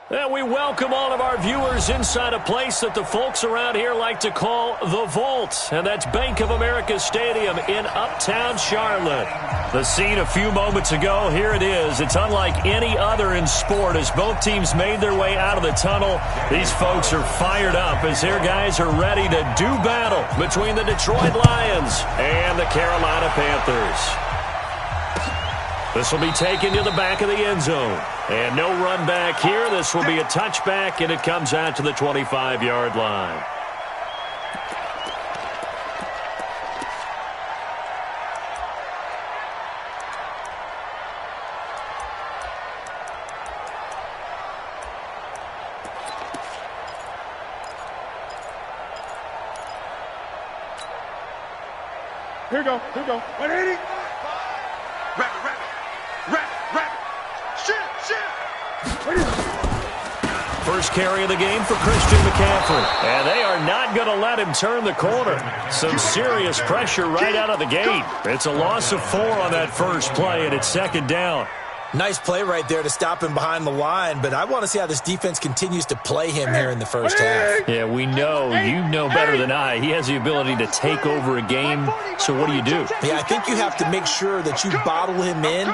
And we welcome all of our viewers inside a place that the folks around here like to call the Vault. And that's Bank of America Stadium in Uptown Charlotte. The scene a few moments ago, here it is. It's unlike any other in sport as both teams made their way out of the tunnel. These folks are fired up as their guys are ready to do battle between the Detroit Lions and the Carolina Panthers. This will be taken to the back of the end zone. And no run back here. This will be a touchback, and it comes out to the 25-yard line. Here we go. 180. First carry of the game for Christian McCaffrey. And they are not going to let him turn the corner. Some serious pressure right out of the gate. It's a loss of 4 on that first play, and it's second down. Nice play right there to stop him behind the line, but I want to see how this defense continues to play him here in the first half. Yeah, we know. You know better than I. He has the ability to take over a game, so what do you do? Yeah, I think you have to make sure that you bottle him in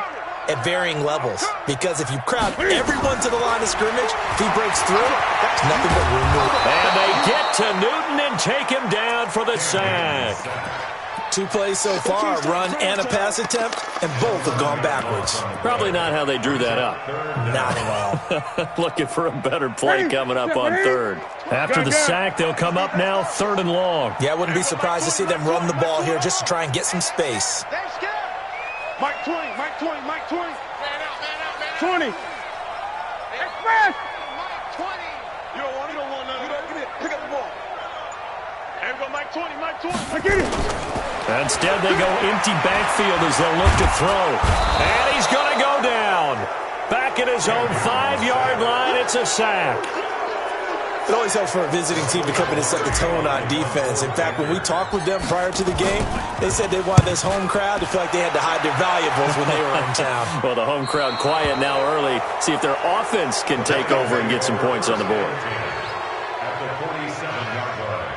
at varying levels, because if you crowd everyone to the line of scrimmage, if he breaks through, there's nothing but room to move. And they get to Newton and take him down for the sack. 2 plays so far, run and a pass attempt, and both have gone backwards. Probably not how they drew that up. Not at all. Looking for a better play coming up on third. After the sack, they'll come up now 3rd and long. Yeah, I wouldn't be surprised to see them run the ball here just to try and get some space. Mike 20. Man out. 20. Express. Mike 20. You don't want none. Get it. Pick up the ball. There we go, Mike 20. I get it. Instead, they go empty backfield as they'll look to throw. And he's going to go down. Back at his own 5-yard line, it's a sack. It always helps for a visiting team to come in and set the tone on defense. In fact, when we talked with them prior to the game, they said they wanted this home crowd to feel like they had to hide their valuables when they were in town. Well, the home crowd quiet now early. See if their offense can take over and get some points on the board. At the 47-yard line.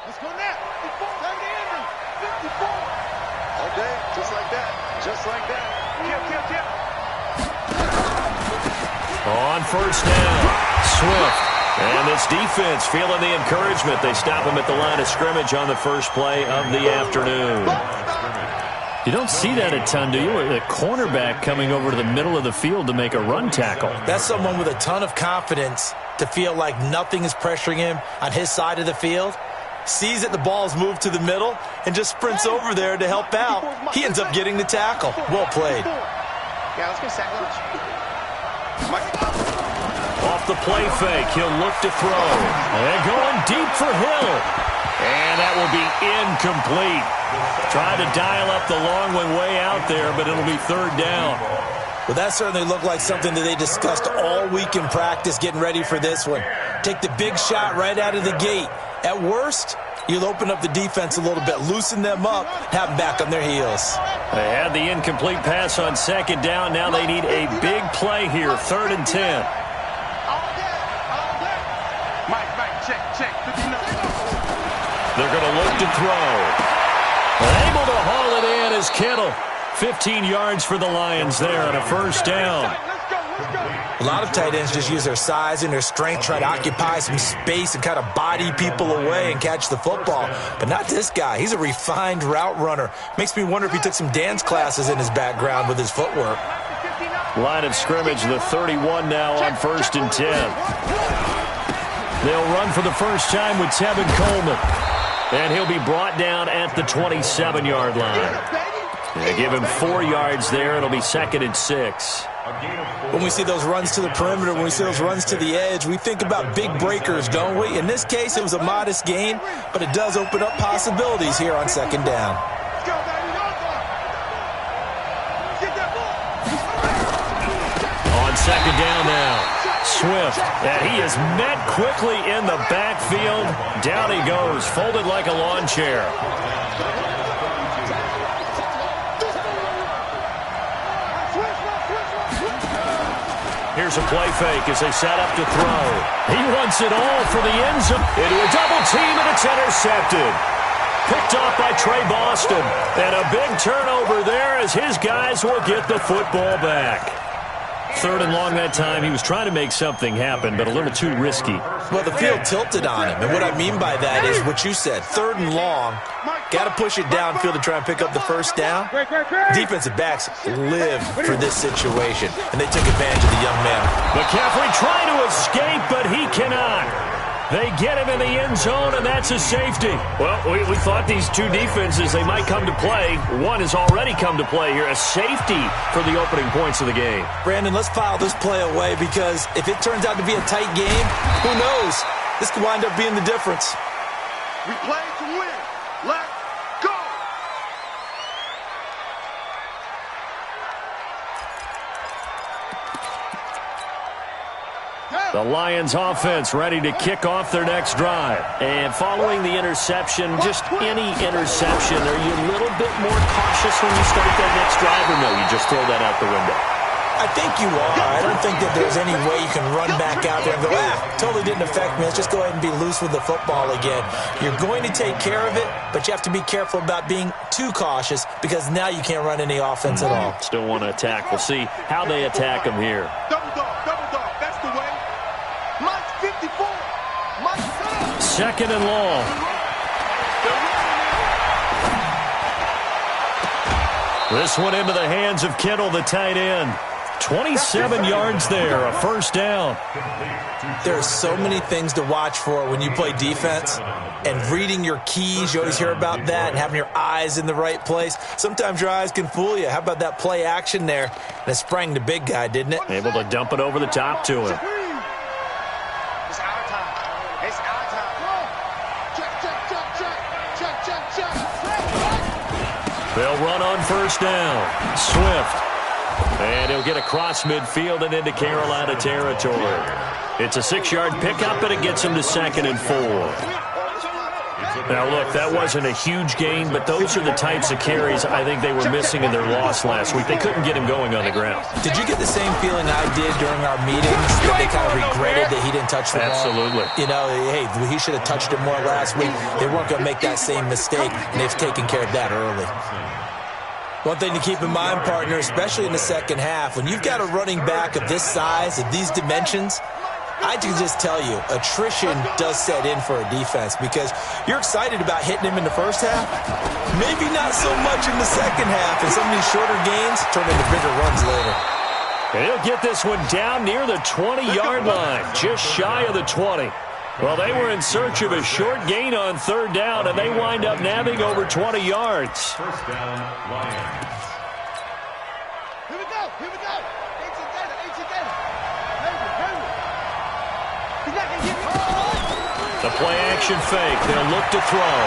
Let's go now. 54. Okay, just like that. Kill. On first down, Swift. And this defense feeling the encouragement. They stop him at the line of scrimmage on the first play of the afternoon. You don't see that a ton, do you? A cornerback coming over to the middle of the field to make a run tackle. That's someone with a ton of confidence to feel like nothing is pressuring him on his side of the field. Sees that the ball's moved to the middle and just sprints over there to help out. He ends up getting the tackle. Well played. Yeah, let's go sack lunch. Off the play fake, he'll look to throw. And going deep for Hill. And that will be incomplete. Trying to dial up the long one way out there, but it'll be 3rd down. Well, that certainly looked like something that they discussed all week in practice getting ready for this one. Take the big shot right out of the gate. At worst, you'll open up the defense a little bit, loosen them up, have them back on their heels. They had the incomplete pass on 2nd down. Now they need a big play here, 3rd and 10. Mike, check. They're going to look to throw. Able to haul it in is Kittle. 15 yards for the Lions there on a first down. Let's go. A lot of tight ends just use their size and their strength, try to occupy some space and kind of body people away and catch the football. But not this guy. He's a refined route runner. Makes me wonder if he took some dance classes in his background with his footwork. Line of scrimmage, the 31 now on 1st and 10. They'll run for the first time with Tevin Coleman. And he'll be brought down at the 27-yard line. They give him 4 yards there. It'll be 2nd and 6. When we see those runs to the perimeter, when we see those runs to the edge, we think about big breakers, don't we? In this case, it was a modest gain, but it does open up possibilities here on 2nd down. On 2nd down now. Swift, and he is met quickly in the backfield. Down he goes, folded like a lawn chair. Here's a play fake as they set up to throw. He wants it all for the end zone. Into a double team, and it's intercepted. Picked off by Trey Boston. And a big turnover there as his guys will get the football back. 3rd and long that time. He was trying to make something happen, but a little too risky. Well, the field tilted on him, and what I mean by that is what you said. 3rd and long, got to push it downfield to try and pick up the first down. Defensive backs live for this situation, and they took advantage of the young man. McCaffrey trying to escape, but he cannot. They get him in the end zone, and that's a safety. Well, we thought these two defenses, they might come to play. One has already come to play here, a safety for the opening points of the game. Brandon, let's file this play away because if it turns out to be a tight game, who knows? This could wind up being the difference. We play to win. Let's go. The Lions offense ready to kick off their next drive. And following the interception, just any interception, are you a little bit more cautious when you start that next drive, or no, you just throw that out the window? I think you are. I don't think that there's any way you can run back out there and go, totally didn't affect me. Let's just go ahead and be loose with the football again. You're going to take care of it, but you have to be careful about being too cautious because now you can't run any offense at all. Still want to attack. We'll see how they attack them here. Double dog. That's the way. Mike's 54. Mike's 2nd and long. This one into the hands of Kittle, the tight end. 27 yards there, a first down. There are so many things to watch for when you play defense. And reading your keys, you always hear about that, and having your eyes in the right place. Sometimes your eyes can fool you. How about that play action there? And it sprang the big guy, didn't it? Able to dump it over the top to him. It's our time. It's our time. Check. They'll run on first down. Swift. And he'll get across midfield and into Carolina territory. It's a 6-yard pickup, and it gets him to 2nd and 4. Now, look, that wasn't a huge gain, but those are the types of carries I think they were missing in their loss last week. They couldn't get him going on the ground. Did you get the same feeling I did during our meetings, that they kind of regretted that he didn't touch the ball? Absolutely. You know, hey, he should have touched it more last week. They weren't going to make that same mistake, and they've taken care of that early. One thing to keep in mind, partner, especially in the second half, when you've got a running back of this size, of these dimensions, I can just tell you, attrition does set in for a defense because you're excited about hitting him in the first half. Maybe not so much in the second half, and some of these shorter gains turn into bigger runs later. And he'll get this one down near the 20-yard line, just shy of the 20. Well, they were in search of a short gain on 3rd down, and they wind up nabbing over 20 yards. First down, Lions. Here we go. 18 data. He's not going to get me. The play-action fake. They'll look to throw.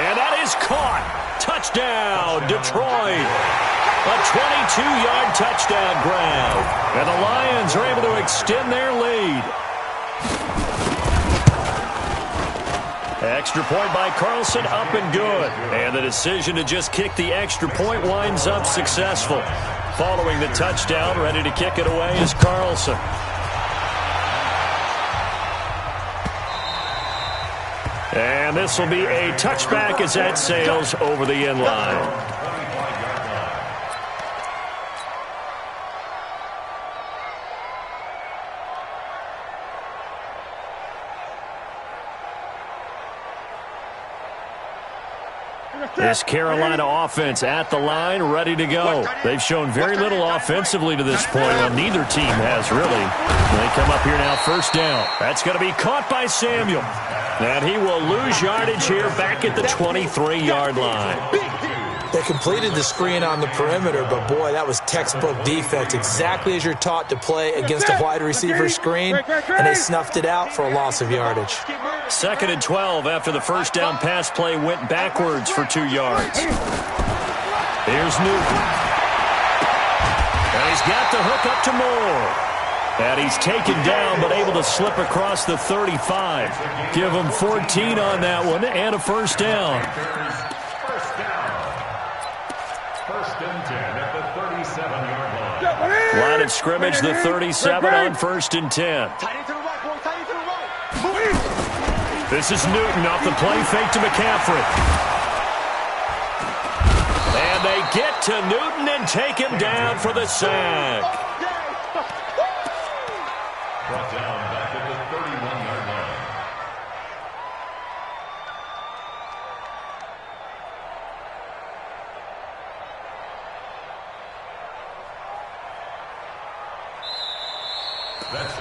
And that is caught. Touchdown, Detroit. A 22-yard touchdown grab. And the Lions are able to extend their lead. Extra point by Carlson, up and good. And the decision to just kick the extra point winds up successful. Following the touchdown, ready to kick it away is Carlson. And this will be a touchback as that sails over the end line. This Carolina offense at the line, ready to go. They've shown very little offensively to this point. Well, neither team has really. They come up here now, first down. That's going to be caught by Samuel. And he will lose yardage here back at the 23-yard line. They completed the screen on the perimeter, but boy, that was textbook defense. Exactly as you're taught to play against a wide receiver screen, and they snuffed it out for a loss of yardage. 2nd and 12 after the first down pass play went backwards for 2 yards. Here's Newton. And he's got the hook up to Moore. And he's taken down but able to slip across the 35. Give him 14 on that one and a first down. First down. First and 10 at the 37-yard line. Line of scrimmage, the 37 on first and 10. Tight end to the right, boy. Tight end to the right. This is Newton off the play fake to McCaffrey. And they get to Newton and take him down for the sack. Brought down back at the 31-yard line.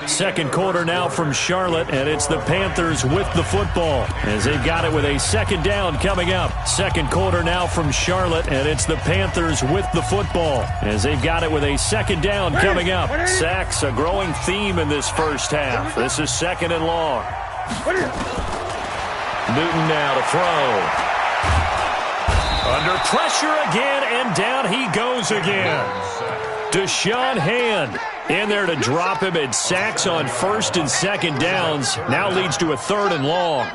Second quarter now from Charlotte, and it's the Panthers with the football as they've got it with a second down coming up. Second quarter now from Charlotte, and it's the Panthers with the football as they've got it with a second down coming up. Sacks, a growing theme in this first half. This is second and long. Newton now to throw. Under pressure again, and down he goes again. Deshaun Hand in there to drop him, and sacks on first and second downs. Now leads to a third and long.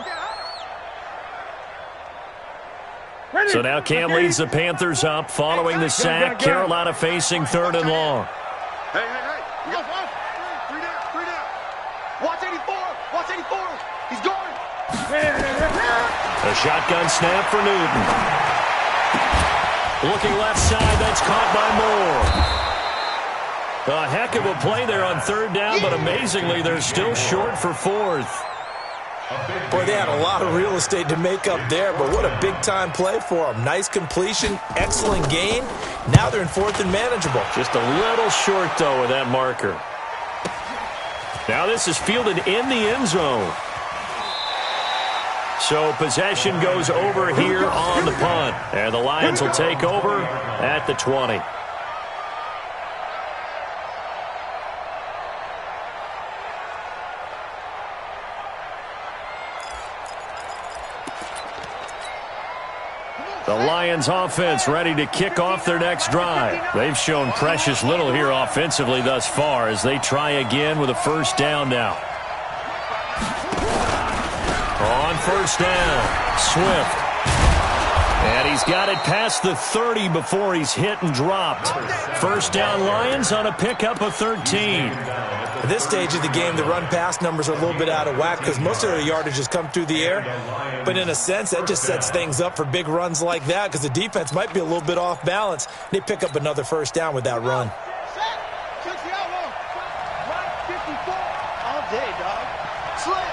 So now Cam leads the Panthers up following the sack. Carolina facing third and long. Hey. You got 3 down. Watch 84. Watch 84. He's going. A shotgun snap for Newton. Looking left side, that's caught by Moore. A heck of a play there on third down, but amazingly, they're still short for fourth. Boy, they had a lot of real estate to make up there, but what a big-time play for them. Nice completion, excellent gain. Now they're in fourth and manageable. Just a little short, though, with that marker. Now this is fielded in the end zone. So possession goes over here on the punt, and the Lions will take over at the 20. The Lions offense ready to kick off their next drive. They've shown precious little here offensively thus far as they try again with a first down now. On first down, Swift. And he's got it past the 30 before he's hit and dropped. First down Lions on a pickup of 13. At this stage of the game, the run-pass numbers are a little bit out of whack because most of their yardage has come through the air. But in a sense, that just sets things up for big runs like that because the defense might be a little bit off balance. They pick up another first down with that run. All day, dog. Slam.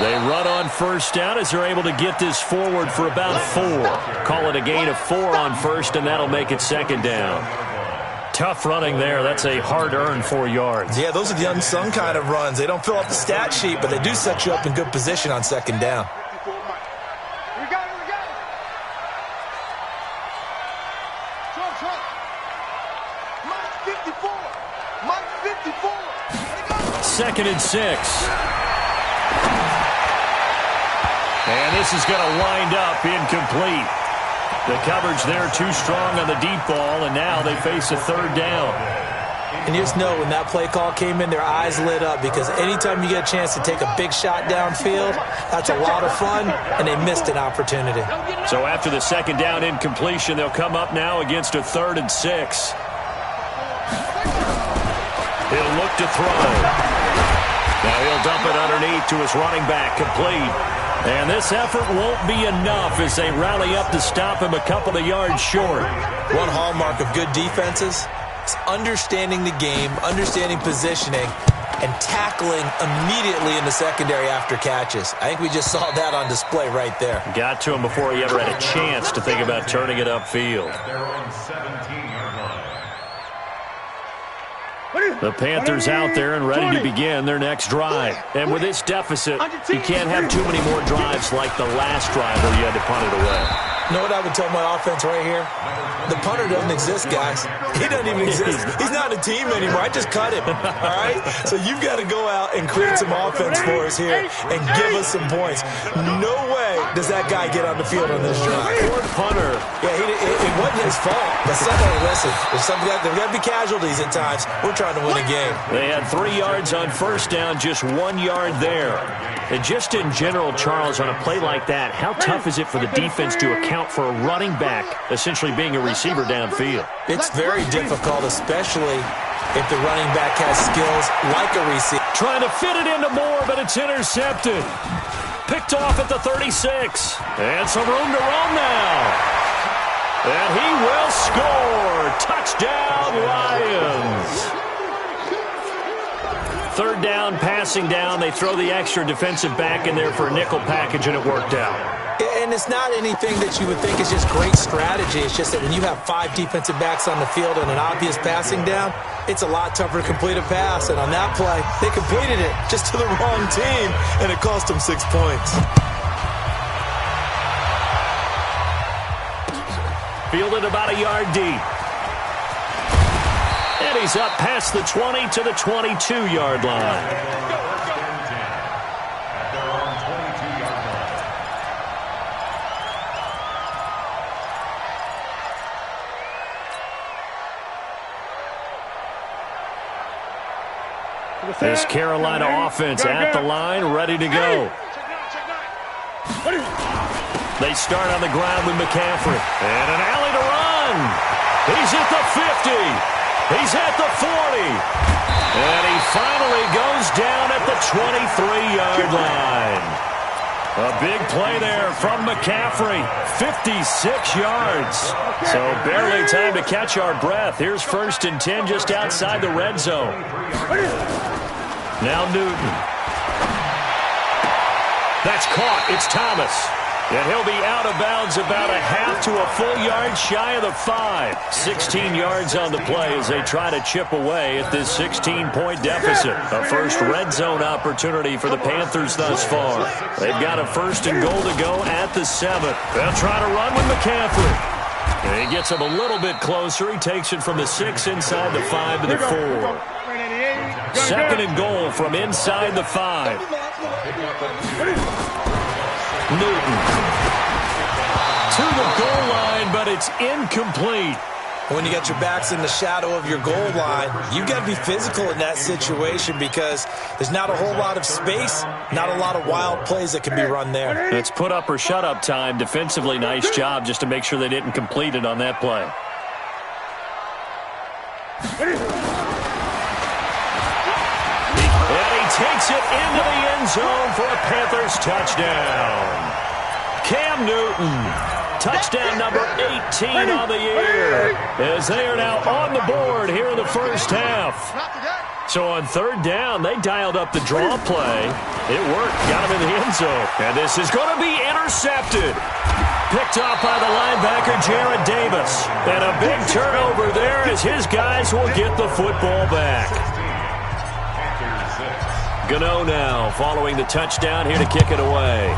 They run on first down as they're able to get this forward for about 4. Call it a gain of 4 on first, and that'll make it second down. Tough running there. That's a hard-earned 4 yards. Yeah, those are the unsung kind of runs. They don't fill up the stat sheet, but they do set you up in good position on second down. We got it. Trump. Mike 54. Second and 6. And this is going to wind up incomplete. The coverage there too strong on the deep ball, and now they face a third down. And you just know when that play call came in, their eyes lit up because anytime you get a chance to take a big shot downfield, that's a lot of fun, and they missed an opportunity. So after the second down incompletion, they'll come up now against a 3rd and 6. He'll look to throw. Now he'll dump it underneath to his running back, complete. And this effort won't be enough as they rally up to stop him a couple of yards short. One hallmark of good defenses is understanding the game, understanding positioning, and tackling immediately in the secondary after catches. I think we just saw that on display right there. Got to him before he ever had a chance to think about turning it upfield. Their own 17-yard line. The Panthers out there and ready to begin their next drive. And with this deficit, you can't have too many more drives like the last drive where you had to punt it away. You know what I would tell my offense right here? The punter doesn't exist, guys. He doesn't even exist. He's not a team anymore. I just cut him, all right? So you've got to go out and create some offense for us here and give us some points. No way does that guy get on the field on this drive. Poor punter. Yeah, it wasn't his fault. But somebody, listen, there's got to be casualties at times. We're trying to win a game. They had 3 yards on first down, just 1 yard there. And just in general, Charles, on a play like that, how tough is it for the defense to account for a running back essentially being a receiver downfield? It's very difficult, especially if the running back has skills like a receiver. Trying to fit it into Moore, but it's intercepted. Picked off at the 36. And some room to run now. And he will score. Touchdown, Lions. Third down, passing down. They throw the extra defensive back in there for a nickel package, and it worked out. And it's not anything that you would think is just great strategy. It's just that when you have 5 defensive backs on the field and an obvious passing down, it's a lot tougher to complete a pass. And on that play, they completed it just to the wrong team, and it cost them 6 points. Fielded about a yard deep. And he's up past the 20 to the 22-yard line. This Carolina offense at the line, ready to go. They start on the ground with McCaffrey. And an alley to run. He's at the 50. He's at the 40. And he finally goes down at the 23-yard line. A big play there from McCaffrey. 56 yards. So barely time to catch our breath. Here's 1st and 10 just outside the red zone. Now Newton. That's caught. It's Thomas. And he'll be out of bounds about a half to a full yard shy of the 5. 16 yards on the play as they try to chip away at this 16-point deficit. A first red zone opportunity for the Panthers thus far. They've got a 1st and goal to go at the 7. They'll try to run with McCaffrey. And he gets him a little bit closer. He takes it from the 6 inside the 5 to the 4. 2nd and goal from inside the 5. Newton to the goal line, but it's incomplete. When you got your backs in the shadow of your goal line, you've got to be physical in that situation because there's not a whole lot of space, not a lot of wild plays that can be run there. It's put up or shut up time. Defensively, nice job just to make sure they didn't complete it on that play. Takes it into the end zone for a Panthers touchdown. Cam Newton, touchdown number 18 on the year, as they are now on the board here in the first half. So on 3rd down, they dialed up the draw play. It worked, got him in the end zone. And this is going to be intercepted. Picked off by the linebacker, Jared Davis. And a big turnover there as his guys will get the football back. Gano now following the touchdown here to kick it away.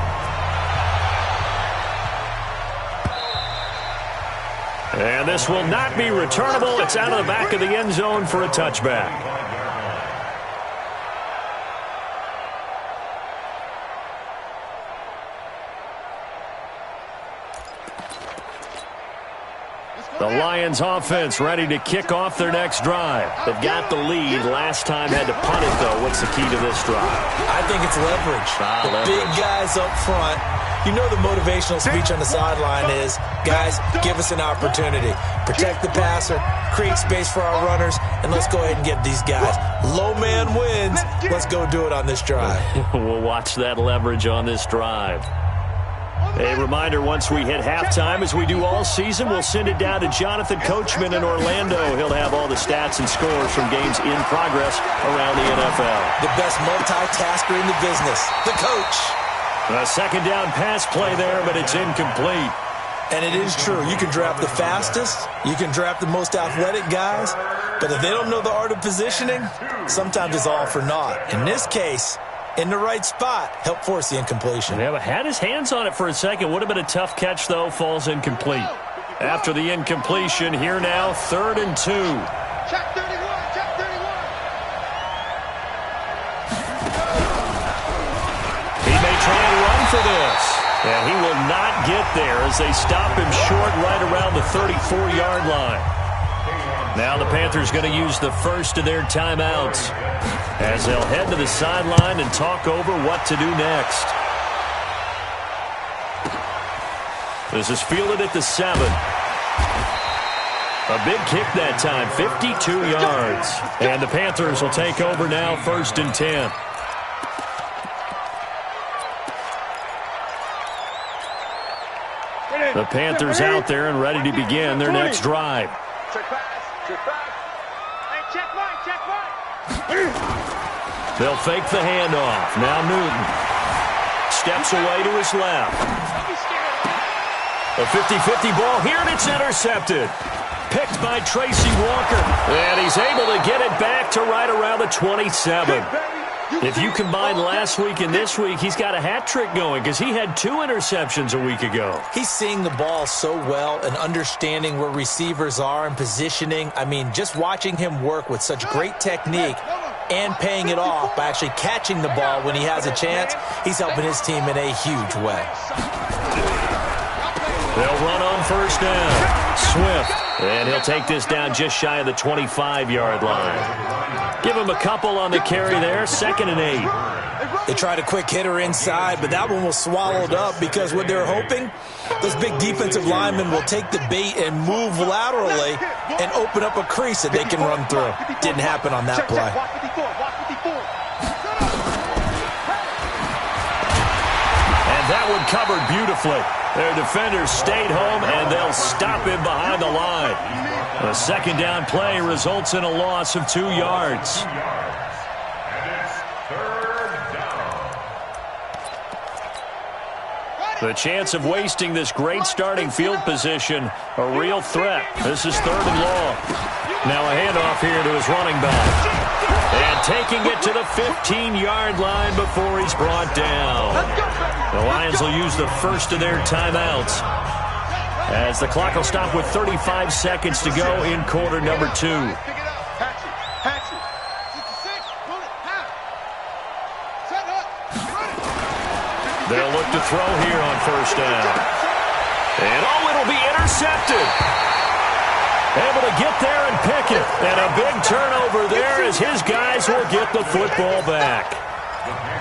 And this will not be returnable. It's out of the back of the end zone for a touchback. The Lions offense ready to kick off their next drive. They've got the lead. Last time had to punt it, though. What's the key to this drive? I think it's leverage. The big guys up front. You know the motivational speech on the sideline is, guys, give us an opportunity. Protect the passer, create space for our runners, and let's go ahead and get these guys. Low man wins. Let's go do it on this drive. We'll watch that leverage on this drive. A reminder, once we hit halftime, as we do all season, we'll send it down to Jonathan Coachman in Orlando. He'll have all the stats and scores from games in progress around the NFL. The best multitasker in the business, the coach. A 2nd down pass play there, but it's incomplete. And it is true. You can draft the fastest. You can draft the most athletic guys. But if they don't know the art of positioning, sometimes it's all for naught. In this case, in the right spot. Helped force the incompletion. Yeah, but had his hands on it for a second. Would have been a tough catch, though. Falls incomplete. After the incompletion, here now, 3rd and 2. Check 31, check 31. He may try and run for this. And he will not get there as they stop him short right around the 34-yard line. Now the Panthers going to use the first of their timeouts as they'll head to the sideline and talk over what to do next. This is fielded at the 7. A big kick that time, 52 yards. And the Panthers will take over now, 1st and 10. The Panthers out there and ready to begin their next drive. Check pass, check pass. Hey, check right, check right. They'll fake the handoff. Now Newton steps away to his left. A 50-50 ball here, and it's intercepted. Picked by Tracy Walker. And he's able to get it back to right around the 27. If you combine last week and this week, he's got a hat trick going because he had 2 interceptions a week ago. He's seeing the ball so well and understanding where receivers are and positioning. I mean, just watching him work with such great technique and paying it off by actually catching the ball when he has a chance, he's helping his team in a huge way. They'll run on 1st down. Swift. And he'll take this down just shy of the 25-yard line. Give him a couple on the carry there. 2nd and 8. They tried a quick hitter inside, but that one was swallowed up because what they're hoping, those big defensive linemen will take the bait and move laterally and open up a crease that they can run through. Didn't happen on that play. And that one covered beautifully. Their defenders stayed home, and they'll stop him behind the line. A 2nd down play results in a loss of 2 yards. The chance of wasting this great starting field position, a real threat. This is 3rd and long. Now a handoff here to his running back. And taking it to the 15-yard line before he's brought down. The Lions will use the first of their timeouts as the clock will stop with 35 seconds to go in quarter number 2. They'll look to throw here on 1st down. And it'll be intercepted. Able to get there and pick it. And a big turnover there as his guys will get the football back.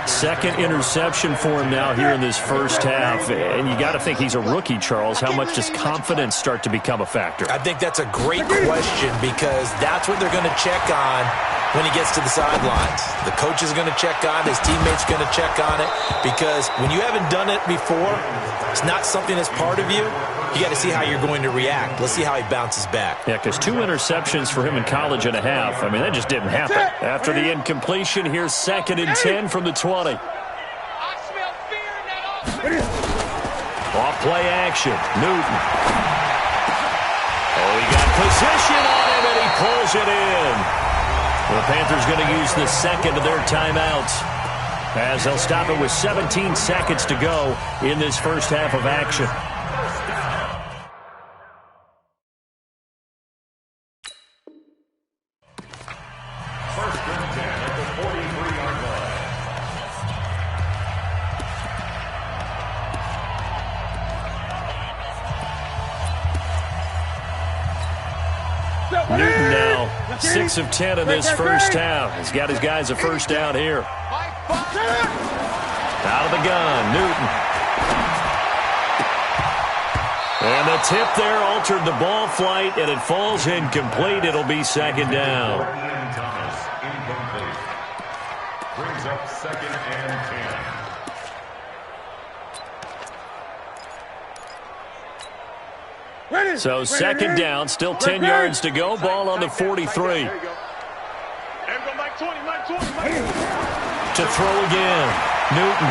2nd interception for him now here in this first half. And you got to think he's a rookie, Charles. How much does confidence start to become a factor? I think that's a great question because that's what they're going to check on when he gets to the sidelines. The coach is going to check on it. His teammates are going to check on it because when you haven't done it before, it's not something that's part of you. You got to see how you're going to react. Let's see how he bounces back. Yeah, because 2 interceptions for him in college and a half. I mean, that just didn't happen. After the incompletion, here's 2nd and 10 from the 20. Off play action. Newton. Oh, he got position on him, and he pulls it in. The Panthers going to use the 2nd of their timeouts as they'll stop it with 17 seconds to go in this first half of action. Newton now 6 of 10 in this first half. He's got his guys a first down here. Out of the gun, Newton. And the tip there altered the ball flight, and it falls incomplete. It'll be 2nd down. Brings up 2nd and 10. So 2nd down, still 10 yards to go. Ball on the 43. To throw again. Newton.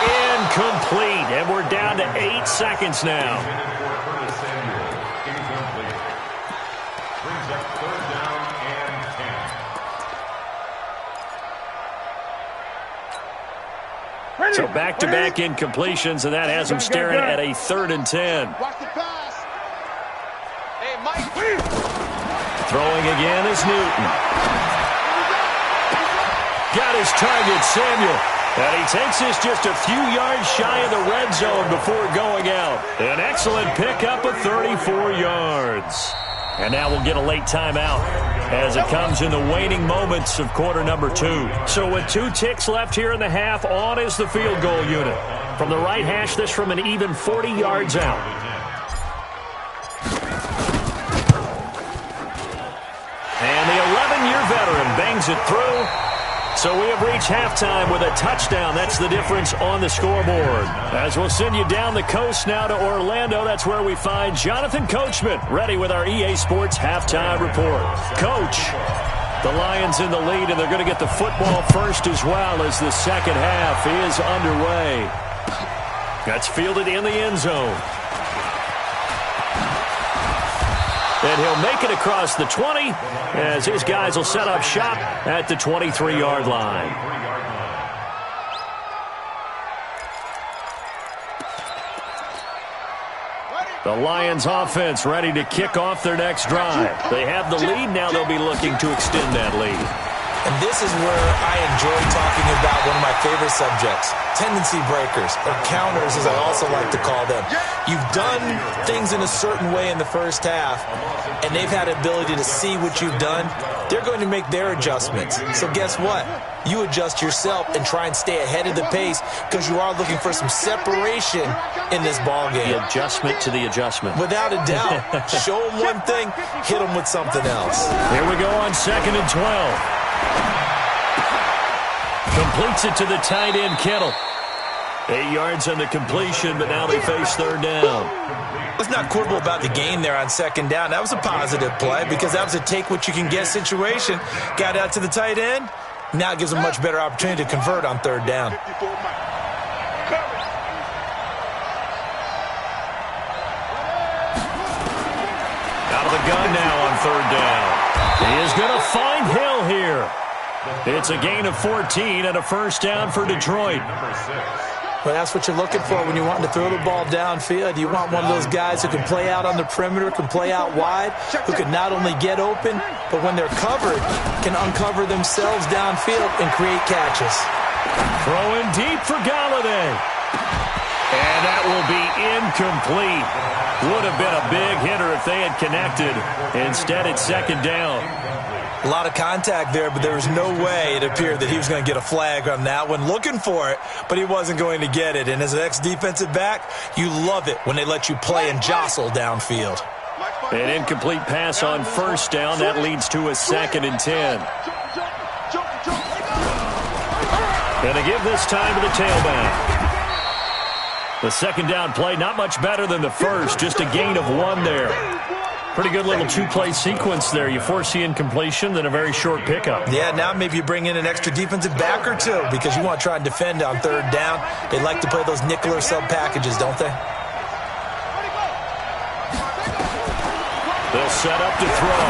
Incomplete. And we're down to 8 seconds now. Brings up 3rd down and 10. So back-to-back incompletions, and that has him staring at a 3rd and 10. Watch the pass. Hey, Mike. Throwing again is Newton. Got his target, Samuel. And he takes this just a few yards shy of the red zone before going out. An excellent pickup of 34 yards. And now we'll get a late timeout as it comes in the waning moments of quarter number 2. So with 2 ticks left here in the half, on is the field goal unit. From the right hash, this from an even 40 yards out. And the 11-year veteran bangs it through. So we have reached halftime with a touchdown. That's the difference on the scoreboard. As we'll send you down the coast now to Orlando, that's where we find Jonathan Coachman ready with our EA Sports halftime report. Coach, the Lions in the lead, and they're going to get the football first as well as the second half is underway. That's fielded in the end zone. And he'll make it across the 20 as his guys will set up shop at the 23-yard line. The Lions offense ready to kick off their next drive. They have the lead. Now they'll be looking to extend that lead. And this is where I enjoy talking about one of my favorite subjects, tendency breakers, or counters as I also like to call them. You've done things in a certain way in the first half, and they've had the ability to see what you've done. They're going to make their adjustments. So guess what? You adjust yourself and try and stay ahead of the pace because you are looking for some separation in this ball game. The adjustment to the adjustment. Without a doubt. Show them one thing, hit them with something else. Here we go on 2nd and 12. Completes it to the tight end, Kittle. 8 yards on the completion, but now they face 3rd down. Let's not quibble about the gain there on 2nd down. That was a positive play because that was a take-what-you-can-get situation. Got out to the tight end. Now it gives them a much better opportunity to convert on 3rd down. Out of the gun now on 3rd down. He is going to find Hill here. It's a gain of 14 and a first down for Detroit. Well, that's what you're looking for when you want to throw the ball downfield. You want one of those guys who can play out on the perimeter, can play out wide, who can not only get open, but when they're covered, can uncover themselves downfield and create catches. Throwing deep for Galladay. And that will be incomplete. Would have been a big hitter if they had connected. Instead, it's 2nd down. A lot of contact there, but there was no way it appeared that he was going to get a flag on that one. Looking for it, but he wasn't going to get it. And as an ex-defensive back, you love it when they let you play and jostle downfield. An incomplete pass on 1st down. That leads to a 2nd and 10. And they give this time to the tailback. The 2nd down play, not much better than the first. Just a gain of 1 there. Pretty good little 2-play sequence there. You force the incompletion, then a very short pickup. Yeah, now maybe you bring in an extra defensive back or two because you want to try and defend on 3rd down. They like to play those nickel or sub packages, don't they? They'll set up to throw.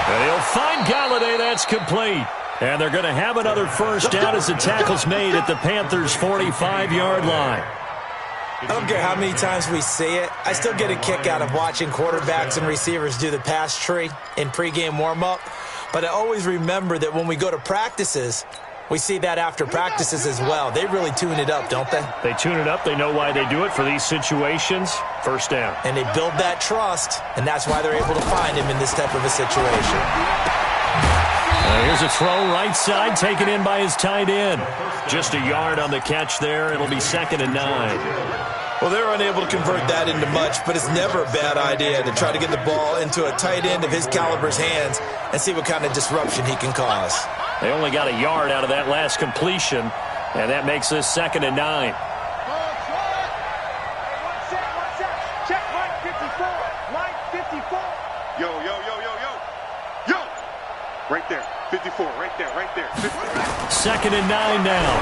And he'll find Galladay. That's complete. And they're going to have another first down as the tackle's made at the Panthers' 45-yard line. I don't care how many times we see it. I still get a kick out of watching quarterbacks and receivers do the pass tree in pregame warm-up. But I always remember that when we go to practices, we see that after practices as well. They really tune it up, don't they? They tune it up. They know why they do it for these situations. First down. And they build that trust, and that's why they're able to find him in this type of a situation. Here's a throw right side, taken in by his tight end. Just a yard on the catch there. It'll be 2nd and 9. Well, they're unable to convert that into much, but it's never a bad idea to try to get the ball into a tight end of his caliber's hands and see what kind of disruption he can cause. They only got a yard out of that last completion, and that makes this 2nd and 9. Check line 54. Line 54. Yo. Right there. 54. Right there. 2nd and 9 now.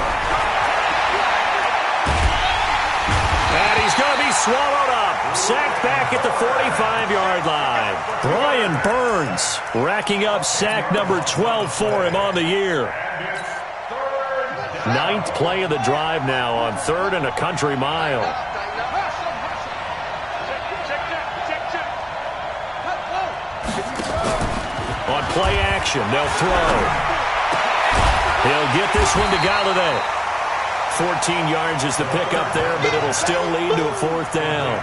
And he's going to be swallowed up. Sacked back at the 45-yard line. Brian Burns racking up sack number 12 for him on the year. Ninth play of the drive now on 3rd and a country mile. On play action, they'll throw. He'll get this one to Galladay. 14 yards is the pickup there, but it'll still lead to a 4th down.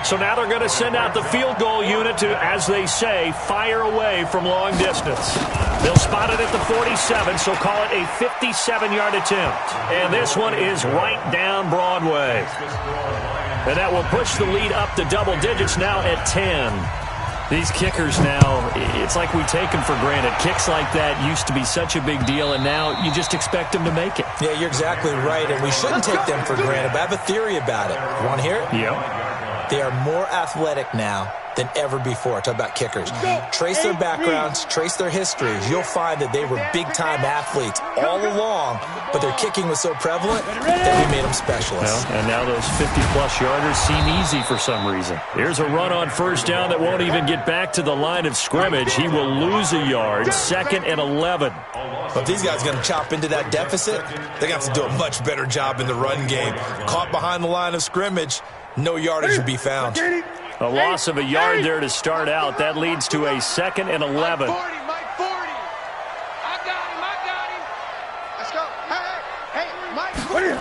So now they're going to send out the field goal unit to, as they say, fire away from long distance. They'll spot it at the 47, so call it a 57-yard attempt. And this one is right down Broadway. And that will push the lead up to double digits now at 10. These kickers now, it's like we take them for granted. Kicks like that used to be such a big deal, and now you just expect them to make it. Yeah, you're exactly right, and we shouldn't take them for granted, but I have a theory about it. You want to hear it? Yeah. They are more athletic now than ever before. Talk about kickers. Trace their backgrounds, trace their histories. You'll find that they were big-time athletes all along, but their kicking was so prevalent that we made them specialists. Well, and now those 50-plus yarders seem easy for some reason. Here's a run on 1st down that won't even get back to the line of scrimmage. He will lose a yard, 2nd and 11. But if these guys are going to chop into that deficit, they're going to have to do a much better job in the run game. Caught behind the line of scrimmage, no yardage will be found. A loss of a yard there to start out. That leads to a 2nd and 11. Mike 40. I got him. Let's go. Hey, Mike 40.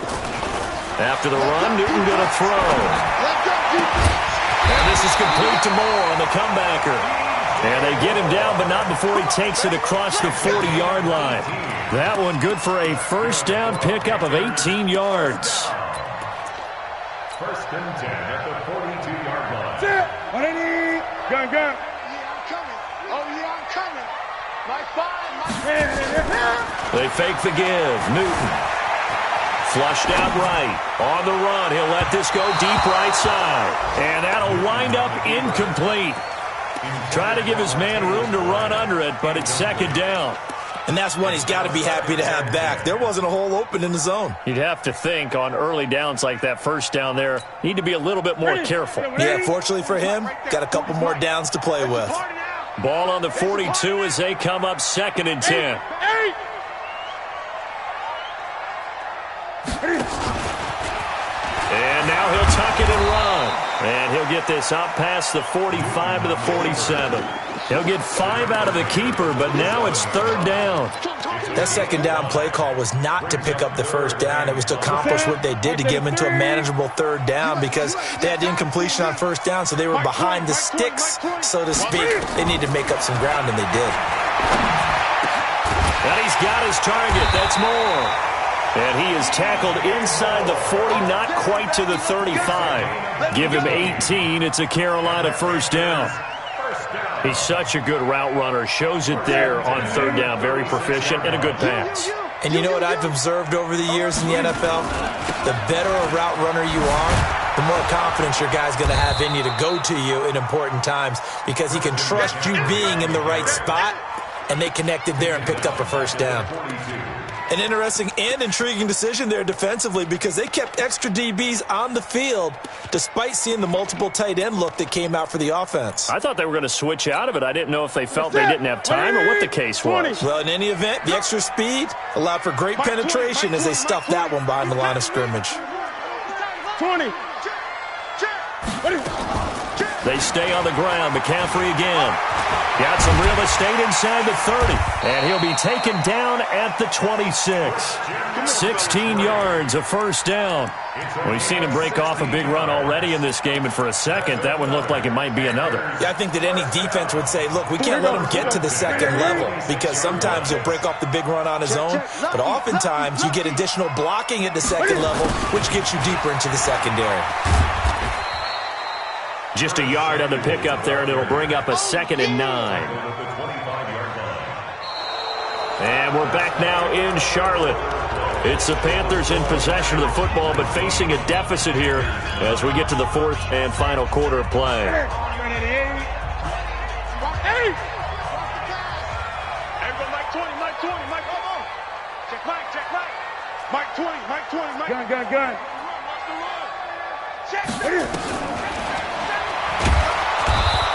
After the run, Newton going to throw. Let's go, defense. And this is complete to Moore on the comebacker. And they get him down, but not before he takes it across the 40-yard line. That one good for a 1st down pickup of 18 yards. 1st and 10 at the 42-yard line. Gun. Yeah, I'm coming. Oh, yeah, I'm coming. Mike 5. They fake the give. Newton. Flushed out right. On the run. He'll let this go deep right side. And that'll wind up incomplete. Try to give his man room to run under it, but it's 2nd down. And that's one he's got to be happy to have back. There wasn't a hole open in the zone. You'd have to think on early downs like that 1st down there, need to be a little bit more careful. Yeah, fortunately for him, got a couple more downs to play with. Ball on the 42 as they come up 2nd and 10. And now he'll tuck it and run. And he'll get this out past the 45 to the 47. He'll get 5 out of the keeper, but now it's 3rd down. That 2nd down play call was not to pick up the 1st down. It was to accomplish what they did to get them into a manageable 3rd down because they had incompletion on 1st down, so they were behind the sticks, so to speak. They needed to make up some ground, and they did. And he's got his target. That's Moore. And he is tackled inside the 40, not quite to the 35. Give him 18. It's a Carolina 1st down. He's such a good route runner. Shows it there on 3rd down. Very proficient and a good pass. And you know what I've observed over the years in the NFL? The better a route runner you are, the more confidence your guy's going to have in you to go to you in important times because he can trust you being in the right spot, and they connected there and picked up a 1st down. An interesting and intriguing decision there defensively because they kept extra DBs on the field despite seeing the multiple tight end look that came out for the offense. I thought they were going to switch out of it. I didn't know if they felt they didn't have time or what the case was. Well, in any event, the extra speed allowed for great penetration as they stuffed that one behind the line of scrimmage. 20. They stay on the ground. McCaffrey again. Got some real estate inside the 30. And he'll be taken down at the 26. 16 yards, a 1st down. We've seen him break off a big run already in this game, and for a second, that one looked like it might be another. Yeah, I think that any defense would say, look, we can't let him get to the 2nd level because sometimes he'll break off the big run on his own, but oftentimes you get additional blocking at the 2nd level, which gets you deeper into the secondary. Just a yard on the pickup there, and it'll bring up a 2nd and 9. And we're back now in Charlotte. It's the Panthers in possession of the football, but facing a deficit here as we get to the 4th and final quarter of play. Gun.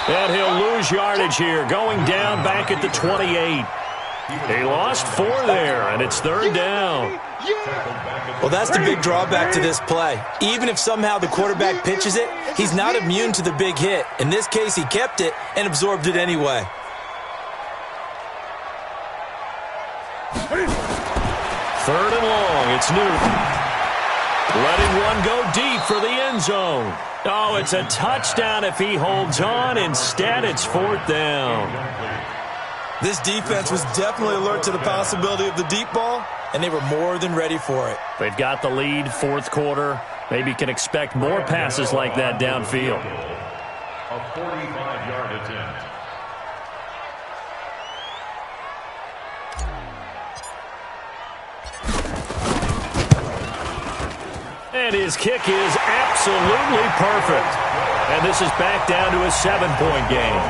And he'll lose yardage here, going down back at the 28. He lost 4 there, and it's 3rd down. Well, that's the big drawback to this play. Even if somehow the quarterback pitches it, he's not immune to the big hit. In this case, he kept it and absorbed it anyway. Third and long, it's Newton. Letting one go deep for the end zone. Oh, it's a touchdown if he holds on. Instead, it's 4th down. This defense was definitely alert to the possibility of the deep ball, and they were more than ready for it. They've got the lead, 4th quarter. Maybe can expect more passes like that downfield. A 45-yard attempt. And his kick is absolutely perfect. And this is back down to a 7-point game.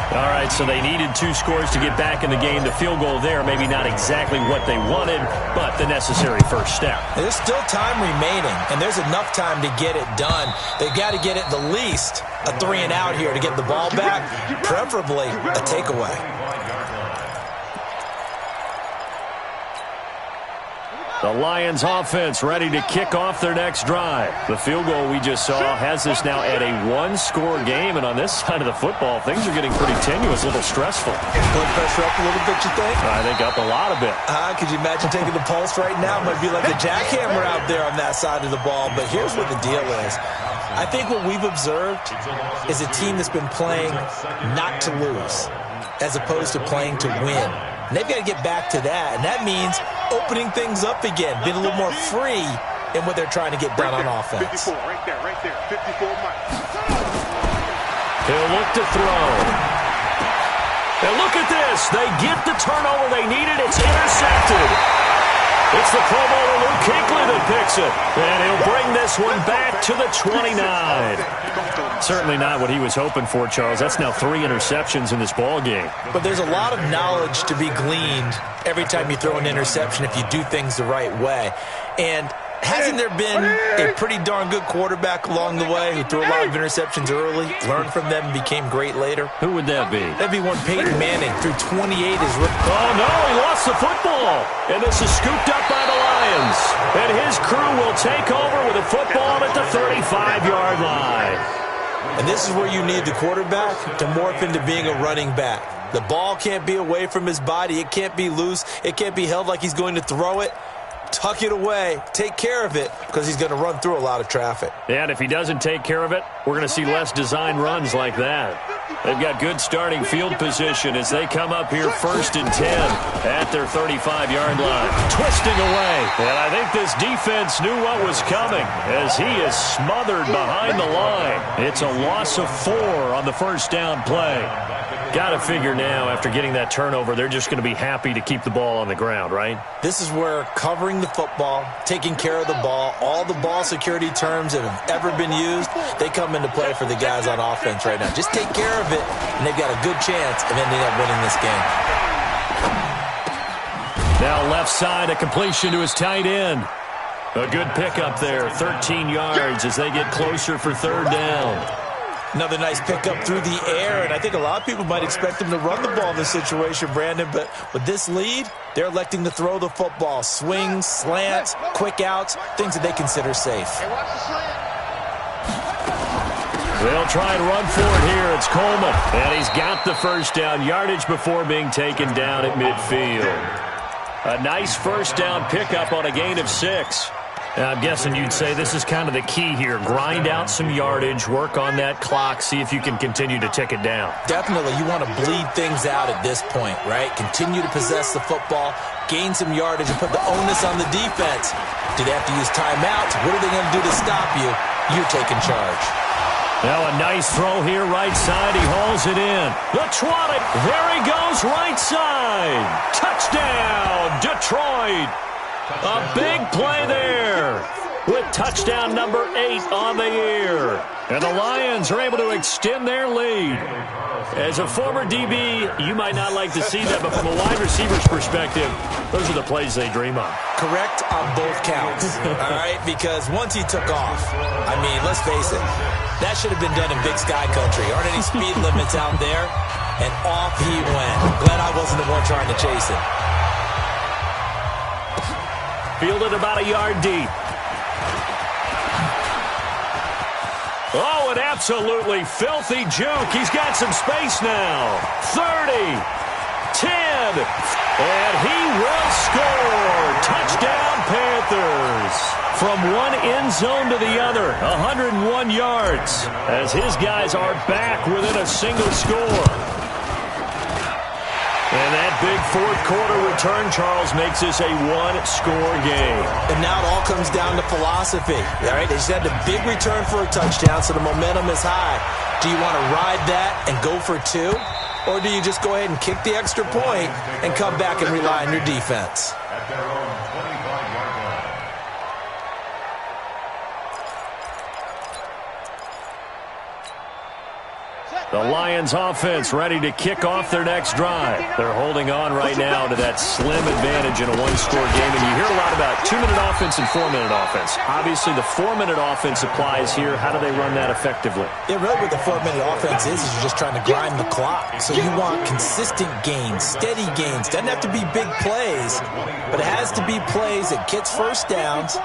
All right, so they needed 2 scores to get back in the game. The field goal there, maybe not exactly what they wanted, but the necessary first step. There's still time remaining, and there's enough time to get it done. They've got to get at the least a 3-and-out here to get the ball back, preferably a takeaway. The Lions offense ready to kick off their next drive. The field goal we just saw has this now at a 1-score game, and on this side of the football, things are getting pretty tenuous, a little stressful. Blood pressure up a little bit, you think? I think up a lot of it. Could you imagine taking the pulse right now? It might be like a jackhammer out there on that side of the ball, but here's what the deal is. I think what we've observed is a team that's been playing not to lose as opposed to playing to win. And they've got to get back to that, and that means opening things up again, being a little more free in what they're trying to get done on offense. 54, right there, 54 miles. He'll look to throw. And look at this. They get the turnover they needed. It's intercepted. It's the Pro Bowler Luke Kuechly that picks it. And he'll bring this one back to the 29. Certainly not what he was hoping for, Charles. That's now 3 interceptions in this ball game. But there's a lot of knowledge to be gleaned every time you throw an interception if you do things the right way. And hasn't there been a pretty darn good quarterback along the way who threw a lot of interceptions early, learned from them, and became great later? Who would that be? That'd be one Peyton Manning, threw 28 as rookie. Oh, no, he lost the football. And this is scooped up by the Lions. And his crew will take over with a football at the 35-yard line. And this is where you need the quarterback to morph into being a running back. The ball can't be away from his body. It can't be loose. It can't be held like he's going to throw it. Tuck it away. Take care of it because he's going to run through a lot of traffic. Yeah, and if he doesn't take care of it, we're going to see less design runs like that. They've got good starting field position as they come up here 1st and 10 at their 35-yard line. Twisting away. And I think this defense knew what was coming as he is smothered behind the line. It's a loss of 4 on the first down play. Got to figure now, after getting that turnover, they're just going to be happy to keep the ball on the ground, right? This is where covering the football, taking care of the ball, all the ball security terms that have ever been used, they come into play for the guys on offense right now. Just take care of it, and they've got a good chance of ending up winning this game. Now left side, a completion to his tight end. A good pickup there, 13 yards as they get closer for 3rd down. Another nice pickup through the air, and I think a lot of people might expect them to run the ball in this situation, Brandon, but with this lead, they're electing to throw the football. Swings, slants, quick outs, things that they consider safe. Hey, watch the slant. They'll try and run for it here. It's Coleman, and he's got the first down yardage before being taken down at midfield. A nice first down pickup on a gain of 6. I'm guessing you'd say this is kind of the key here. Grind out some yardage, work on that clock, see if you can continue to tick it down. Definitely. You want to bleed things out at this point, right? Continue to possess the football, gain some yardage, and put the onus on the defense. Do they have to use timeouts? What are they going to do to stop you? You're taking charge. Now a nice throw here, right side. He hauls it in. The trot it. There he goes, right side. Touchdown, Detroit. A big play there. with touchdown number 8 on the year. And the Lions are able to extend their lead. As a former DB, you might not like to see that, but from a wide receiver's perspective, those are the plays they dream of. Correct on both counts, all right? Because once he took off, I mean, let's face it, that should have been done in Big Sky Country. Aren't any speed limits out there? And off he went. Glad I wasn't the one trying to chase him. Fielded about a yard deep. Oh, an absolutely filthy juke. He's got some space now. 30, 10, and he will score. Touchdown, Panthers. From one end zone to the other, 101 yards, as his guys are back within a single score. And that big fourth quarter return, Charles, makes this a one-score game. And now it all comes down to philosophy. All right, they just had a big return for a touchdown, so the momentum is high. Do you want to ride that and go for 2? Or do you just go ahead and kick the extra point and come back and rely on your defense? At their own 25-yard line. The Lions offense ready to kick off their next drive. They're holding on right now to that slim advantage in a one-score game. And you hear a lot about 2-minute offense and 4-minute offense. Obviously, the 4-minute offense applies here. How do they run that effectively? Yeah, really what the 4-minute offense is you're just trying to grind the clock. So you want consistent gains, steady gains. Doesn't have to be big plays, but it has to be plays that gets first downs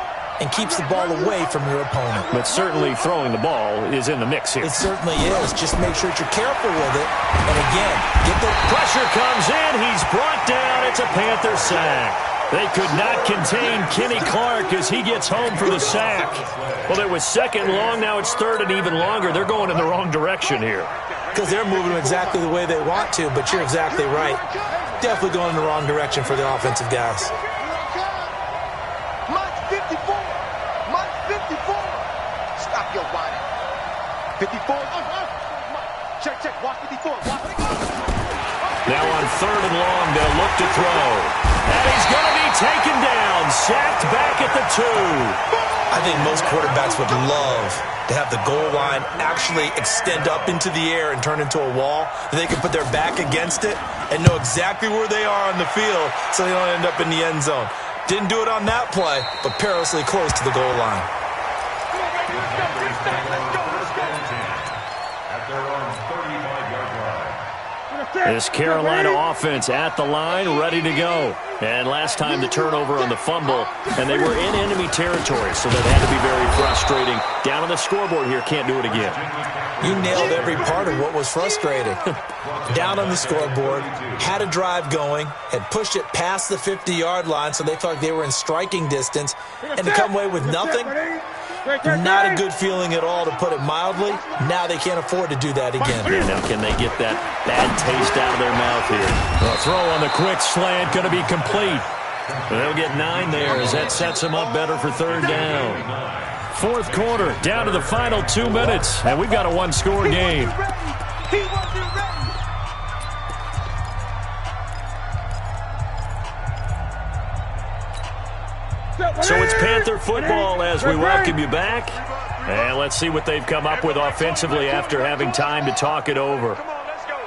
and keeps the ball away from your opponent. But certainly throwing the ball is in the mix here. It certainly is. Just make sure that you're careful with it. And again, get the pressure comes in. He's brought down. It's a Panther sack. They could not contain Kenny Clark as he gets home for the sack. Well, it was second long. Now it's third and even longer. They're going in the wrong direction here. Because they're moving exactly the way they want to, but you're exactly right. Definitely going in the wrong direction for the offensive guys. 54. Check. Watch 54. Now on third and long, they'll look to throw. And he's going to be taken down. Sacked back at the 2. I think most quarterbacks would love to have the goal line actually extend up into the air and turn into a wall. They can put their back against it and know exactly where they are on the field so they don't end up in the end zone. Didn't do it on that play, but perilously close to the goal line. This Carolina offense at the line, ready to go. And last time the turnover on the fumble, and they were in enemy territory, so that had to be very frustrating. Down on the scoreboard here, can't do it again. You nailed every part of what was frustrating. Down on the scoreboard, had a drive going, had pushed it past the 50-yard line, so they thought they were in striking distance, and to come away with nothing, not a good feeling at all, to put it mildly. Now they can't afford to do that again. Yeah, now can they get that bad taste out of their mouth here? A throw on the quick slant, going to be complete. They'll get 9 there as that sets them up better for third down. Fourth quarter, down to the final 2 minutes, and we've got a one-score game. So it's Panther football as we welcome you back. And let's see what they've come up with offensively after having time to talk it over. Come on, let's go.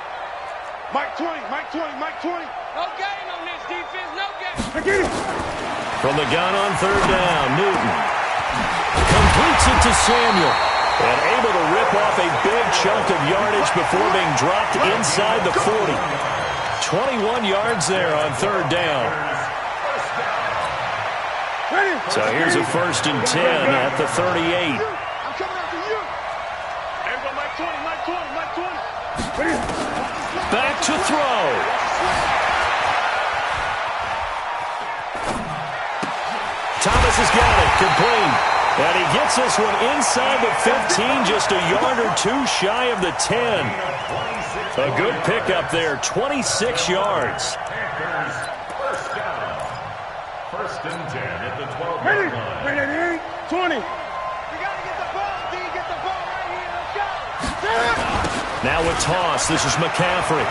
Mike 20. No gain on this defense, no gain. From the gun on third down, Newton completes it to Samuel. And able to rip off a big chunk of yardage before being dropped inside the 40. 21 yards there on third down. So here's a 1st and 10 at the 38. I'm coming after you. There we go, Mike 20. Back to throw. Thomas has got it, complete. And he gets this one inside the 15, just a yard or 2 shy of the 10. A good pickup there, 26 yards. First and 10 at the 12-yard line. 20. We gotta get the ball, D. Get the ball right here. Let's go. Now a toss. This is McCaffrey.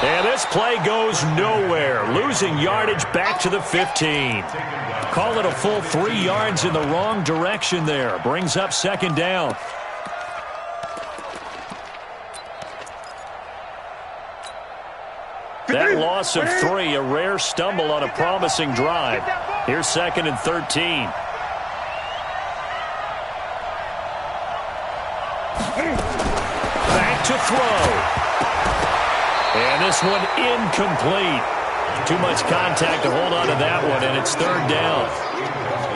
And this play goes nowhere. Losing yardage back to the 15. Call it a full 3 yards in the wrong direction there. Brings up second down. That loss of 3, a rare stumble on a promising drive. Here's second and 13. Back to throw. And this one incomplete. Too much contact to hold on to that one, and it's third down.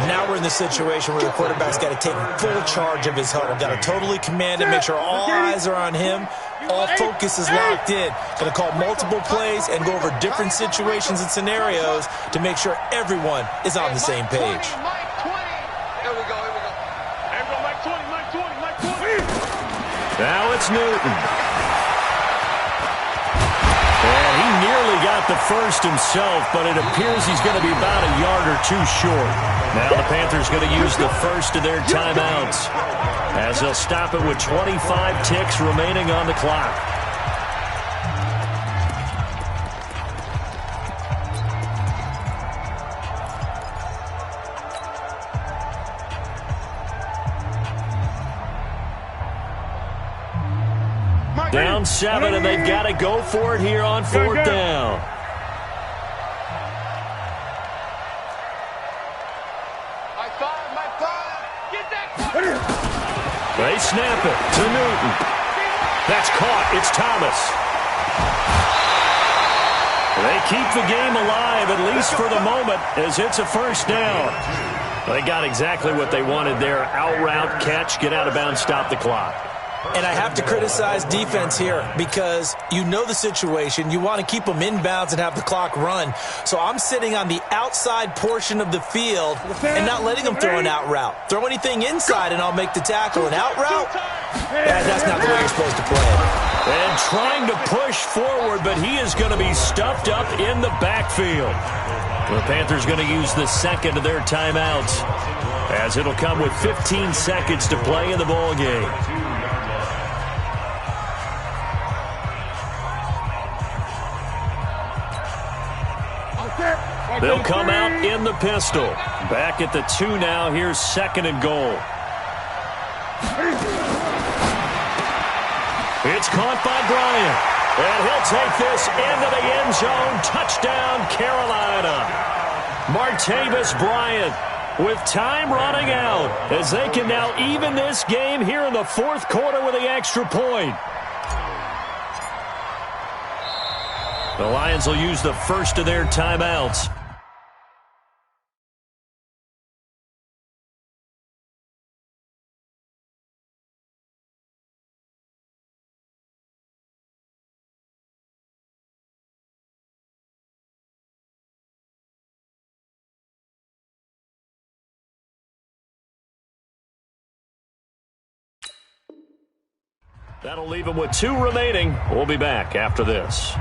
Now we're in the situation where the quarterback's got to take full charge of his huddle. Got to totally command it, make sure all eyes are on him. All focus is locked in. Going to call multiple plays and go over different situations and scenarios to make sure everyone is on the same page. Mike 20. Here we go, here we go. Here we go, Mike 20, Mike 20, Mike 20. Now it's Newton. And he nearly got the first himself, but it appears he's going to be about a yard or 2 short. Now the Panthers going to use the first of their timeouts, as they'll stop it with 25 ticks remaining on the clock. Down 7, and they've got to go for it here on 4th down. Mike 5. Get that. They snap it to Newton. That's caught. It's Thomas. They keep the game alive, at least for the moment, as it's a first down. They got exactly what they wanted there. Out route, catch, get out of bounds, stop the clock. And I have to criticize defense here because you know the situation. You want to keep them inbounds and have the clock run. So I'm sitting on the outside portion of the field and not letting them throw an out route. Throw anything inside and I'll make the tackle. An out route? That's not the way you're supposed to play it. And trying to push forward, but he is going to be stuffed up in the backfield. The Panthers going to use the second of their timeouts, as it'll come with 15 seconds to play in the ball game. They'll come out in the pistol. Back at the 2 now. Here's second and goal. It's caught by Bryant. And he'll take this into the end zone. Touchdown, Carolina. Martavis Bryant with time running out, as they can now even this game here in the 4th quarter with the extra point. The Lions will use the first of their timeouts. That'll leave him with 2 remaining. We'll be back after this.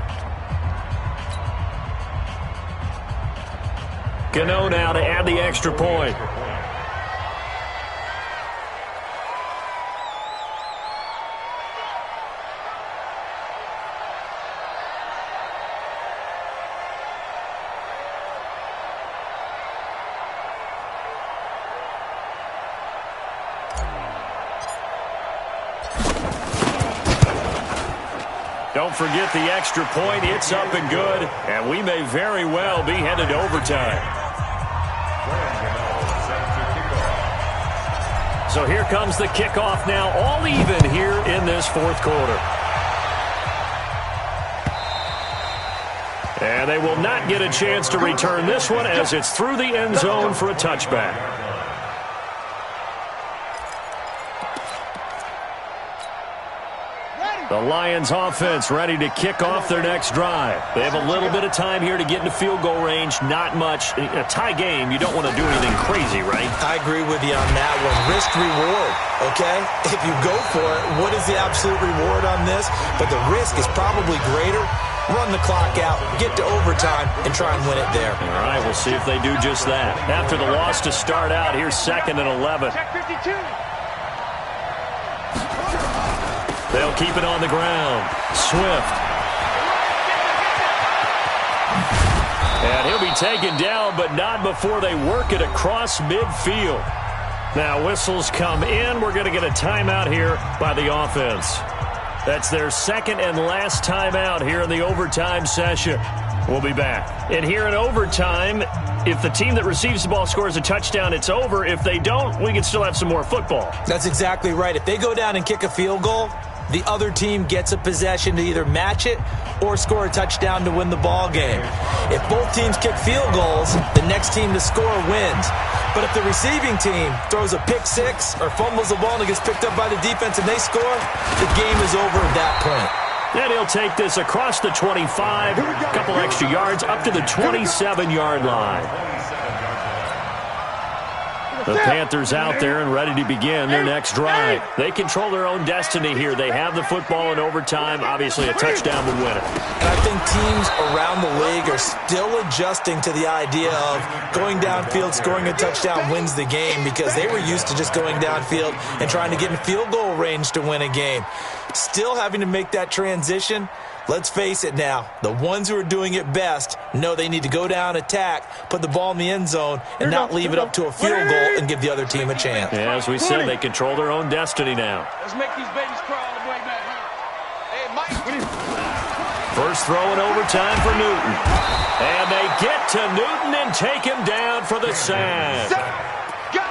Gano now to add the extra point. Don't forget the extra point. It's up and good, and we may very well be headed to overtime. So here comes the kickoff now, all even here in this 4th quarter. And they will not get a chance to return this one, as it's through the end zone for a touchback. The Lions offense ready to kick off their next drive. They have a little bit of time here to get into field goal range. Not much. In a tie game, you don't want to do anything crazy, right? I agree with you on that one. Risk reward, okay? If you go for it, what is the absolute reward on this? But the risk is probably greater. Run the clock out, get to overtime, and try and win it there. All right, we'll see if they do just that. After the loss to start out, here's second and 11. Check 52. They'll keep it on the ground. Swift. And he'll be taken down, but not before they work it across midfield. Now whistles come in. We're going to get a timeout here by the offense. That's their second and last timeout here in the overtime session. We'll be back. And here in overtime, if the team that receives the ball scores a touchdown, it's over. If they don't, we can still have some more football. That's exactly right. If they go down and kick a field goal, the other team gets a possession to either match it or score a touchdown to win the ball game. If both teams kick field goals, the next team to score wins. But if the receiving team throws a pick six or fumbles the ball and it gets picked up by the defense and they score, the game is over at that point. And he'll take this across the 25, a couple extra yards, up to the 27-yard line. The Panthers out there and ready to begin their next drive. They control their own destiny here. They have the football in overtime. Obviously, a touchdown would win it. And I think teams around the league are still adjusting to the idea of going downfield, scoring a touchdown wins the game, because they were used to just going downfield and trying to get in field goal range to win a game. Still having to make that transition. Let's face it now, the ones who are doing it best know they need to go down, attack, put the ball in the end zone, and not leave it up to a field goal and give the other team a chance. Yeah, as we said, they control their own destiny now. Let's make these babies cry all the way back here. Hey, Mike. First throw in overtime for Newton. And they get to Newton and take him down for the sack.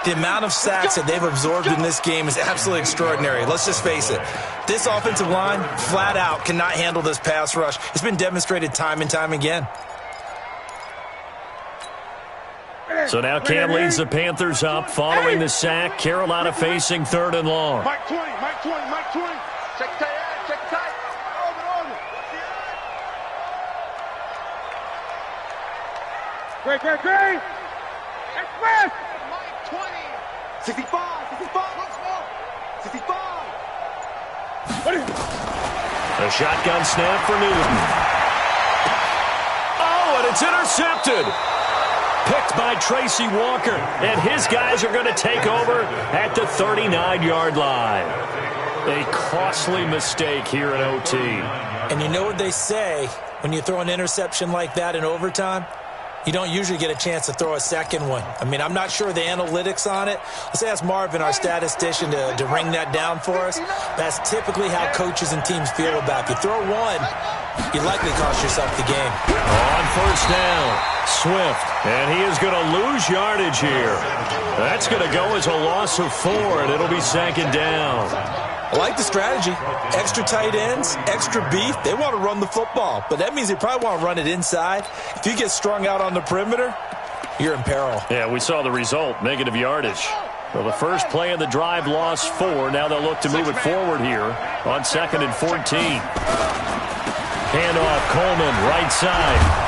The amount of sacks that they've absorbed in this game is absolutely extraordinary. Let's just face it. This offensive line, flat out, cannot handle this pass rush. It's been demonstrated time and time again. So now Cam leads the Panthers up following the sack. Carolina facing 3rd and long. Mike 20, Mike 20, Mike 20. Check tight, check tight. Great. Express. Mike 20. 65, 65. A shotgun snap for Newton. Oh, and it's intercepted. Picked by Tracy Walker, and his guys are going to take over at the 39-yard line. A costly mistake here in OT. And you know what they say, when you throw an interception like that in overtime, you don't usually get a chance to throw a second one. I mean, I'm not sure the analytics on it. Let's ask Marvin, our statistician, to ring that down for us. That's typically how coaches and teams feel about it. If you throw one, you likely cost yourself the game. On first down, Swift, and he is going to lose yardage here. That's going to go as a loss of 4, and it'll be 2nd down. I like the strategy. Extra tight ends, extra beef. They want to run the football, but that means they probably want to run it inside. If you get strung out on the perimeter, you're in peril. Yeah, we saw the result, negative yardage. Well, the first play of the drive lost 4. Now they'll look to move it forward here on 2nd and 14. Handoff, Coleman, right side.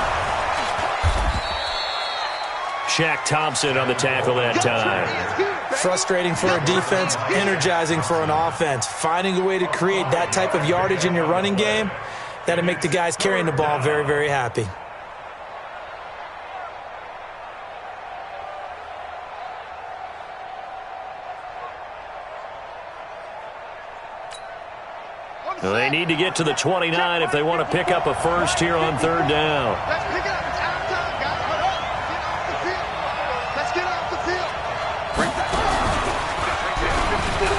Shaq Thompson on the tackle that time. Frustrating for a defense, energizing for an offense. Finding a way to create that type of yardage in your running game, that'll make the guys carrying the ball very, very happy. Well, they need to get to the 29 if they want to pick up a first here on 3rd down. Let's pick it up. It's out of time, guys. Let's get off the field.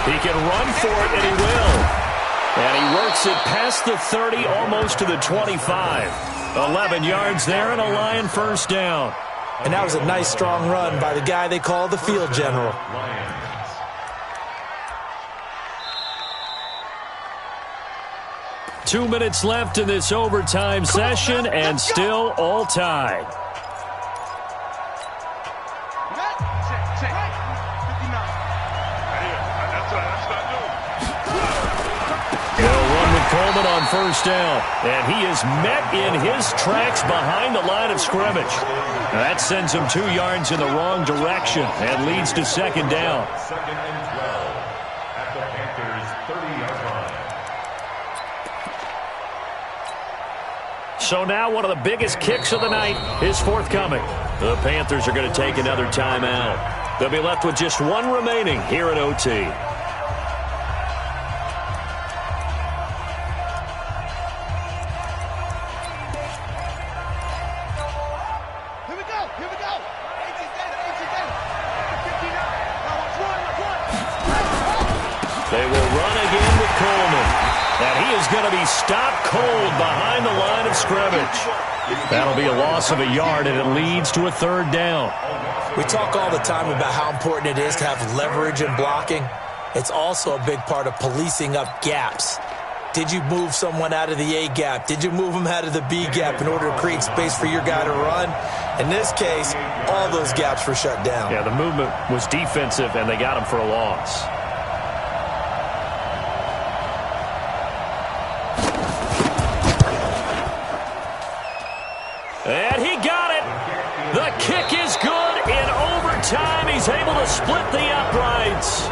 He can run for it, and he will. And he works it past the 30, almost to the 25. 11 yards there and a Lion first down. And that was a nice, strong run by the guy they call the field general. 2 minutes left in this overtime session, and still all tied. Coleman on first down, and he is met in his tracks behind the line of scrimmage. That sends him 2 yards in the wrong direction and leads to 2nd down. 2nd and 12 at the Panthers' 30-yard line. So now one of the biggest kicks of the night is forthcoming. The Panthers are going to take another timeout. They'll be left with just 1 remaining here at OT. is going to be stopped cold behind the line of scrimmage. That'll be a loss of a yard, and it leads to a third down. We talk all the time about how important it is to have leverage in blocking. It's also a big part of policing up gaps. Did you move someone out of the A gap? Did you move them out of the B gap in order to create space for your guy to run? In this case, all those gaps were shut down. Yeah, the movement was defensive, and they got him for a loss. And he got it. The kick is good. In overtime, he's able to split the uprights.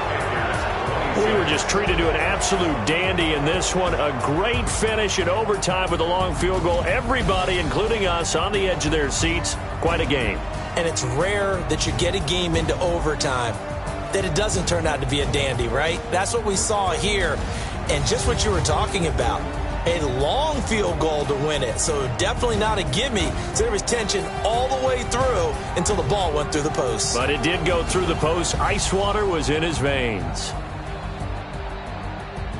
We were just treated to an absolute dandy in this one. A great finish in overtime with a long field goal. Everybody, including us, on the edge of their seats. Quite a game. And it's rare that you get a game into overtime that it doesn't turn out to be a dandy, right? That's what we saw here. And just what you were talking about, a long field goal to win it. So definitely not a gimme. So there was tension all the way through until the ball went through the post. But it did go through the post. Ice water was in his veins.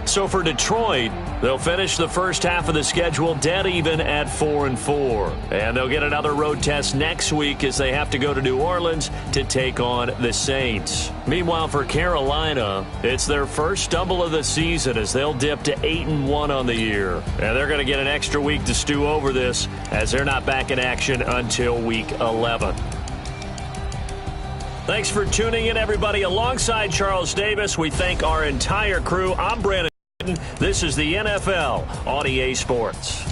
So for Detroit, they'll finish the first half of the schedule dead even at 4-4. And they'll get another road test next week as they have to go to New Orleans to take on the Saints. Meanwhile, for Carolina, it's their first stumble of the season as they'll dip to 8-1 on the year. And they're going to get an extra week to stew over this as they're not back in action until week 11. Thanks for tuning in, everybody. Alongside Charles Davis, we thank our entire crew. I'm Brandon. This is the NFL on EA Sports.